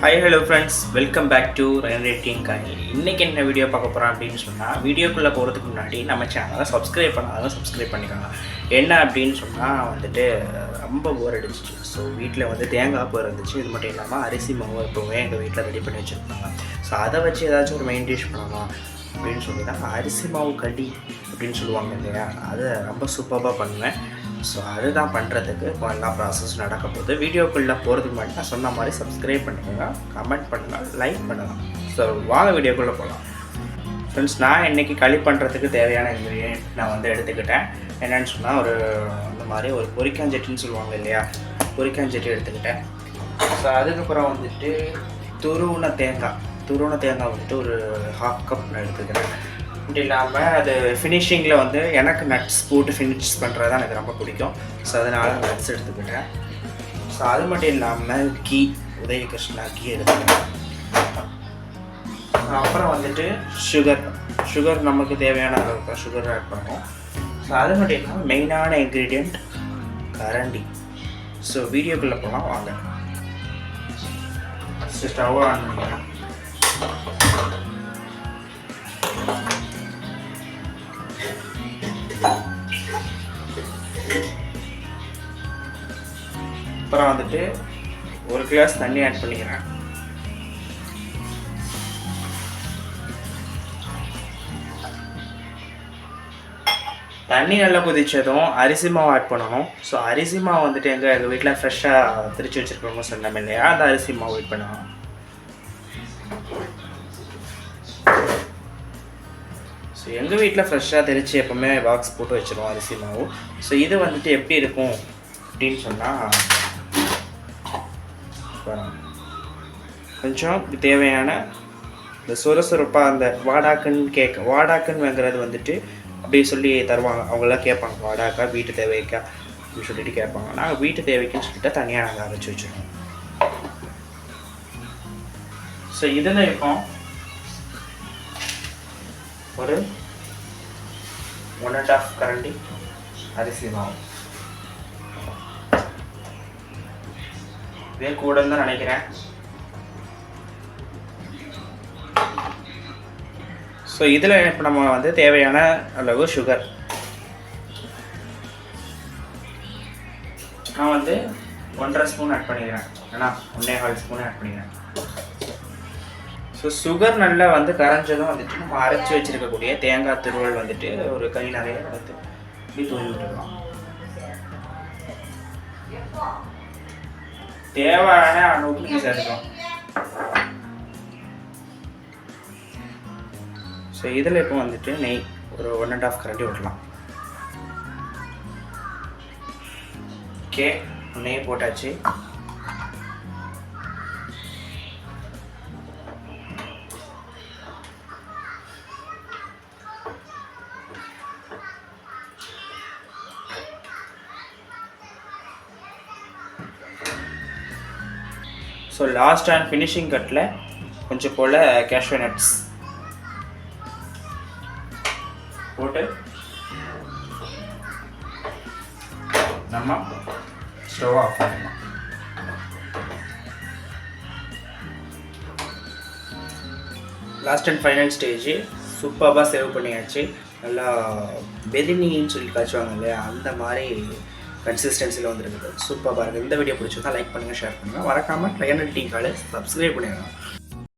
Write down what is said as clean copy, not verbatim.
Hi hello friends, welcome back to ரெனரேட்டிங் கனி. இன்றைக்கி என்ன வீடியோ பார்க்க போகிறோம் அப்படின்னு சொன்னால், வீடியோக்குள்ளே போகிறதுக்கு முன்னாடி நம்ம சேனலை சப்ஸ்கிரைப் பண்ணாலும் சப்ஸ்கிரைப் பண்ணிக்கோங்க. என்ன அப்படின்னு சொன்னால் ரொம்ப போர் அடிச்சிச்சு. ஸோ வீட்டில் தேங்காய் பூ இருந்துச்சு. இது மட்டும் இல்லாமல் அரிசி மாவு எப்போவுமே எங்கள் வீட்டில் ரெடி பண்ணி வச்சுருப்பாங்க. ஸோ அதை வச்சு ஏதாச்சும் ஒரு மெயின் டிஷ் பண்ணலாம் அப்படின்னு சொல்லி தான் அரிசி மாவு கடி அப்படின்னு சொல்லுவாங்க இல்லையா, அதை ரொம்ப சூப்பராக பண்ணுவேன். ஸோ அதுதான் பண்ணுறதுக்கு இப்போ எல்லா ப்ராசஸ் நடக்க போகுது. வீடியோக்குள்ளே போகிறதுக்கு முன்னாடி நான் சொன்ன மாதிரி சப்ஸ்கிரைப் பண்ணிக்கோங்க, கமெண்ட் பண்ணுங்கள், லைக் பண்ணுங்கள். ஸோ வாங்க வீடியோக்குள்ளே போகலாம். ஃப்ரெண்ட்ஸ், நான் இன்றைக்கி களி பண்ணுறதுக்கு தேவையான இன்க்ரீடியன்ட் நான் எடுத்துக்கிட்டேன். என்னென்னு சொன்னால் இந்த மாதிரி ஒரு பொரிக்காஞ்சட்டின்னு சொல்லுவாங்க இல்லையா, பொரிக்காஞ்சட்டி எடுத்துக்கிட்டேன். ஸோ அதுக்கப்புறம் துருவன தேங்காய் ஒரு 1/2 கப் நான் எடுத்துக்கிறேன். அப்படி இல்லாமல் அது ஃபினிஷிங்கில் எனக்கு நட்ஸ் போட்டு ஃபினிஷ் பண்ணுறது தான் எனக்கு ரொம்ப பிடிக்கும். ஸோ அதனால் நட்ஸ் எடுத்துக்கிட்டேன். ஸோ அது மட்டும் இல்லாமல் கீ, உதயகிருஷ்ணா கீ எடுத்துக்கிட்டேன். அப்புறம் சுகர் நமக்கு தேவையான அளவுக்கு சுகர் ஆட் பண்ணுவோம். ஸோ அது மட்டும் இல்லாமல் மெயினான இன்க்ரீடியண்ட் கரண்டி. ஸோ வீடியோக்குள்ளே போகலாம் வாங்க. ஸ்டவ் ஆன் பண்ணிக்கலாம். அப்புறம் 1 கிளாஸ் தண்ணி ஆட் பண்ணிக்கிறேன். தண்ணி நல்லா கொதிச்சதும் அரிசி மாவு ஆட் பண்ணணும். ஸோ அரிசி மாவு எங்கள் வீட்டில் ஃப்ரெஷ்ஷாக திரிச்சு வச்சுருக்கோங்க சொன்னோம் இல்லையா, அந்த அரிசி மாவு ஆட் பண்ணணும். ஸோ எங்கள் வீட்டில் ஃப்ரெஷ்ஷாக திரிச்சு எப்போவுமே பாக்ஸ் போட்டு வச்சுருவோம் அரிசி மாவு. ஸோ இது எப்படி இருக்கும் அப்படின்னு சொன்னால், கொஞ்சம் தேவையான இந்த சுரசுரப்பாக அந்த வாடாக்குன்னு வாங்குறது அப்படி சொல்லி தருவாங்க. அவங்களாம் கேட்பாங்க, வாடாக்கா வீட்டு தேவைக்கா அப்படின்னு சொல்லிட்டு கேட்பாங்க. நாங்கள் வீட்டு தேவைக்குன்னு சொல்லிட்டு தனியாக நாங்கள் அரைச்சி வச்சுருக்கோம். ஸோ இதில் இருக்கும் ஒரு 1.5 கரண்டி அரிசி மாவு. இதே கூட தான் நினைக்கிறேன். ஸோ இதில் இப்போ நம்ம தேவையான அளவு சுகர் நான் 1.5 ஸ்பூன் ஆட் பண்ணிக்கிறேன். ஏன்னா 1.25 ஸ்பூன் ஆட் பண்ணிக்கிறேன். ஸோ சுகர் நல்லா கரைஞ்சதும் நம்ம அரைச்சி வச்சுருக்கக்கூடிய தேங்காய் துருவல் ஒரு கை நிறைய இப்படி தூவி விட்டுக்கலாம். தேவையான அளவுக்கு சேர்த்துக்கலாம். ஸோ இதில் இப்போ நெய் ஒரு 1.5 கரண்டி விடலாம். ஓகே, நெய் போட்டாச்சு. ஸோ லாஸ்ட் அண்ட் ஃபினிஷிங் கட்டில் கொஞ்சம் போல் கேஷ்யூ நட்ஸ் போட்டு நம்ம ஸ்டவ் ஆஃப் பண்ணலாம். லாஸ்ட் அண்ட் ஃபைனல் ஸ்டேஜ் சூப்பராக சேவ் பண்ணியாச்சு. நல்லா வெரினின்னு சொல்லி காய்ச்சுவாங்க இல்லையா, அந்த மாதிரி கன்சிஸ்டன்சியில் வந்துருக்குது. சூப்பராக இருக்குது. இந்த வீடியோ பிடிச்சிருந்தா லைக் பண்ணுங்கள், ஷேர் பண்ணுங்கள். மறக்காமல் ரெனரேட்டிங் காலை சப்ஸ்கிரைப் பண்ணிடுங்க.